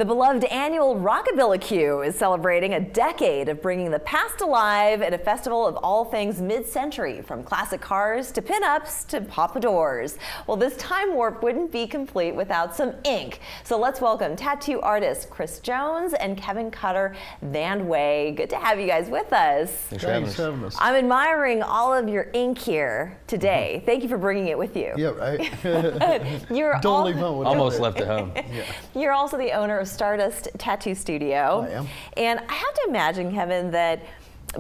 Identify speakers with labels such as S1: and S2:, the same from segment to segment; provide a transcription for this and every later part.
S1: The beloved annual Rockabillacue is celebrating a decade of bringing the past alive at a festival of all things mid-century, from classic cars to pinups to pompadours. Well, this time warp wouldn't be complete without some ink. So let's welcome tattoo artists Chris Jones and Kevin Cutter Van Way. Good to have you guys with us.
S2: Thanks for having us.
S1: I'm admiring all of your ink here today. Thank you for bringing it with you.
S2: Yeah, right.
S1: Don't
S2: leave home with
S3: almost left at home.
S2: Yeah.
S1: You're also the owner of Stardust Tattoo Studio.
S2: I am.
S1: And I have to imagine, Kevin, that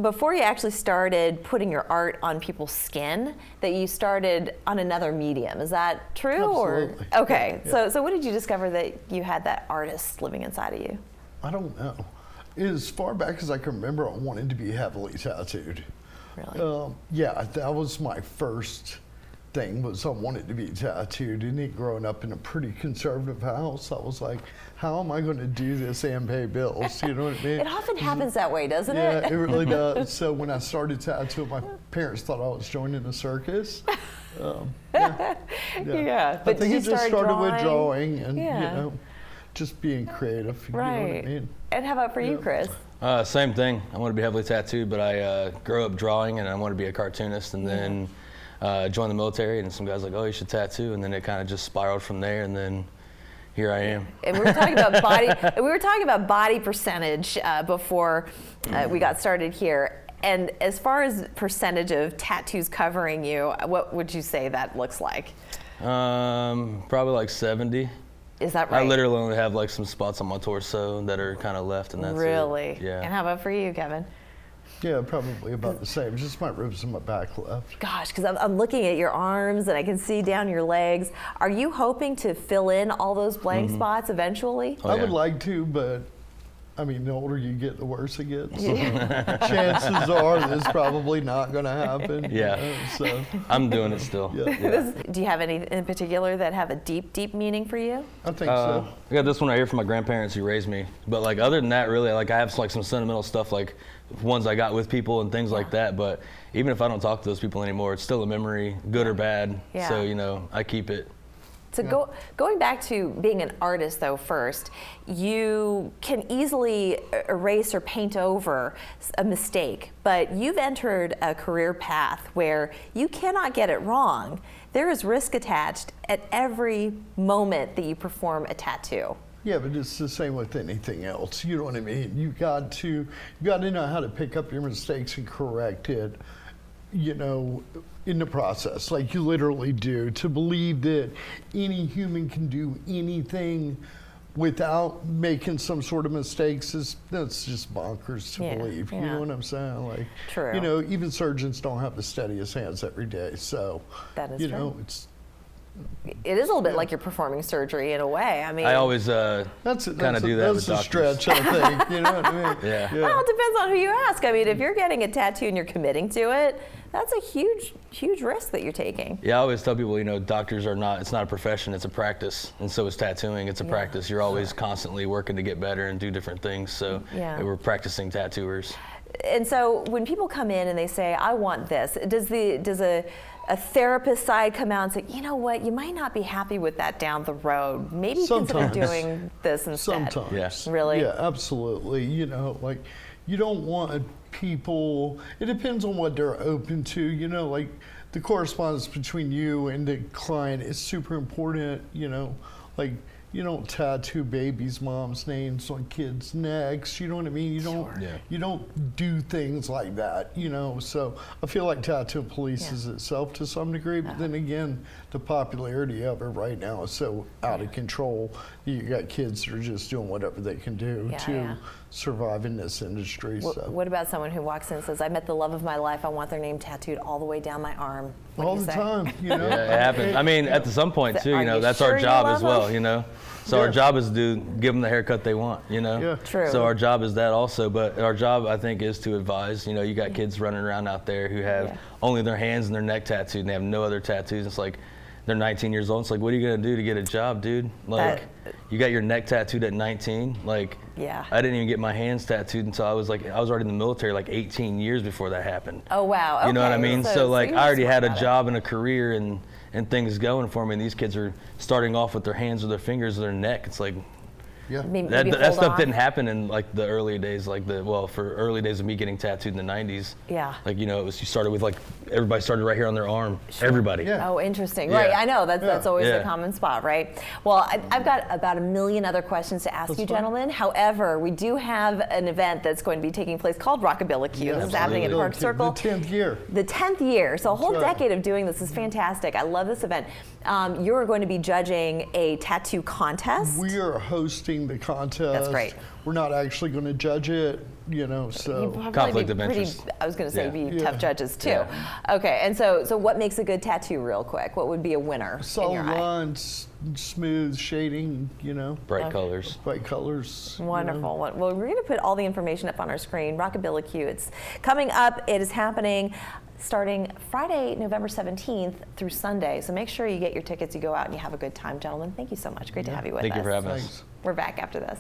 S1: before you actually started putting your art on people's skin, that you started on another medium. Is that true?
S2: Absolutely.
S1: Or okay.
S2: Yeah.
S1: So what did you discover that you had that artist living inside of you?
S2: I don't know. As far back as I can remember, I wanted to be heavily tattooed.
S1: Really?
S2: Yeah, that was my first thing, was I wanted to be tattooed. And growing up in a pretty conservative house, I was like, how am I going to do this and pay bills? You know what I mean?
S1: It often happens that way, doesn't
S2: Yeah,
S1: it?
S2: it really does. So when I started tattooing, my parents thought I was joining a circus.
S1: Yeah.
S2: I
S1: But
S2: think
S1: you
S2: it just started with drawing and,
S1: Yeah.
S2: just being creative.
S1: Right.
S2: You know what I mean?
S1: And how about for you, Chris?
S3: Same thing. I want to be heavily tattooed, but I grew up drawing and I want to be a cartoonist, and then joined the military, and some guys like, oh, you should tattoo, and then it kind of just spiraled from there, and then here I am.
S1: And we were talking about body. We were talking about body percentage before we got started here. And as far as percentage of tattoos covering you, what would you say that looks like?
S3: Probably like 70.
S1: Is that right?
S3: I literally only have like some spots on my torso that are kind of left, and that's
S1: really?
S3: it. Yeah.
S1: And how about for you, Kevin?
S2: Yeah, probably about the same. Just my ribs and my back left.
S1: Gosh, because I'm looking at your arms and I can see down your legs. Are you hoping to fill in all those blank spots eventually?
S3: Oh,
S2: I
S3: yeah.
S2: would like to, but I mean, the older you get, the worse it gets. Chances are this probably not going to happen.
S3: Yeah.
S2: So
S3: I'm doing it still.
S2: Yeah.
S1: Do you have any in particular that have a deep, deep meaning for you?
S2: I think so.
S3: I got this one right here from my grandparents who raised me. But like other than that, really, like I have like some sentimental stuff, like ones I got with people and things like that. But even if I don't talk to those people anymore, it's still a memory, good or bad.
S1: Yeah.
S3: So, I keep it.
S1: So going back to being an artist, though, first, you can easily erase or paint over a mistake, but you've entered a career path where you cannot get it wrong. There is risk attached at every moment that you perform a tattoo.
S2: Yeah, but it's the same with anything else. You know what I mean? You got to know how to pick up your mistakes and correct it, in the process, like you literally do. To believe that any human can do anything without making some sort of mistakes that's just bonkers to believe. You know what I'm saying? Like,
S1: true.
S2: Even surgeons don't have the steadiest hands every day. So,
S1: that is true.
S2: It
S1: is a little bit like you're performing surgery in a way. I mean,
S3: I always kind of do that with doctors.
S2: That's a stretch, I think. You know what I mean?
S3: Yeah.
S1: Well, it depends on who you ask. I mean, if you're getting a tattoo and you're committing to it, that's a huge, huge risk that you're taking.
S3: Yeah, I always tell people, doctors are not, it's not a profession, it's a practice. And so is tattooing, it's a practice. You're always constantly working to get better and do different things. So we're practicing tattooers.
S1: And so when people come in and they say, I want this, does a therapist side come out and say, you know what, you might not be happy with that down the road. Maybe consider doing this instead.
S2: Sometimes.
S3: Yes.
S1: Really?
S2: Yeah, absolutely. Like you don't want people, it depends on what they're open to, like the correspondence between you and the client is super important, like you don't tattoo babies' moms' names on kids' necks. You know what I mean? You don't do things like that. So I feel like tattoo polices itself to some degree. But then again, the popularity of it right now is so out of control. You got kids that are just doing whatever they can do to survive in this industry.
S1: What about someone who walks in and says, I met the love of my life. I want their name tattooed all the way down my arm.
S2: All the time.
S3: Yeah, it happens. I mean, at some point too, that's our job as well. So our job is to give them the haircut they want,
S2: Yeah.
S1: True.
S3: So our job is that also, but our job, I think, is to advise. You got kids running around out there who have only their hands and their neck tattooed and they have no other tattoos. It's like, they're 19 years old. It's like, what are you going to do to get a job, dude? Like, you got your neck tattooed at 19. Like, I didn't even get my hands tattooed until I was already in the military like 18 years before that happened.
S1: Oh, wow. Okay.
S3: You know what I mean? So I already had a
S1: about
S3: job and a career and things going for me. And these kids are starting off with their hands or their fingers or their neck. It's like,
S2: Yeah.
S1: Maybe
S3: That
S1: fold
S3: stuff
S1: off.
S3: didn't happen in like the early days, for early days of me getting tattooed in the 90s.
S1: Yeah.
S3: Like, you started with like, everybody started right here on their arm. Everybody.
S2: Yeah.
S1: Oh, interesting.
S3: Yeah.
S1: Right, I know. That's always
S3: Yeah.
S1: the common spot, right? Well, I've got about a million other questions to ask you,
S2: fine.
S1: gentlemen. However, we do have an event that's going to be taking place called Rockabillacue. This is happening at Park Circle.
S2: The 10th year.
S1: The 10th year. So a whole
S2: right.
S1: decade of doing this is fantastic. I love this event. You're going to be judging a tattoo contest.
S2: We are hosting the contest.
S1: That's great.
S2: We're not actually going to judge it, so.
S1: You'd probably
S3: Conflict
S1: be
S3: of
S1: pretty,
S3: interest.
S1: I was going to say
S3: Yeah.
S1: be tough judges too.
S3: Yeah.
S1: Okay, and so what makes a good tattoo real quick? What would be a winner in
S2: Solid
S1: your eye?
S2: lines, smooth shading,
S3: Bright colors.
S2: bright colors.
S1: Wonderful. Well, we're going to put all the information up on our screen. Rockabillacue. It's coming up. It is happening starting Friday, November 17th through Sunday. So make sure you get your tickets. You go out and you have a good time, gentlemen. Thank you so much. Great to have you with us.
S3: Thank you for having us.
S2: Thanks.
S1: We're back after this.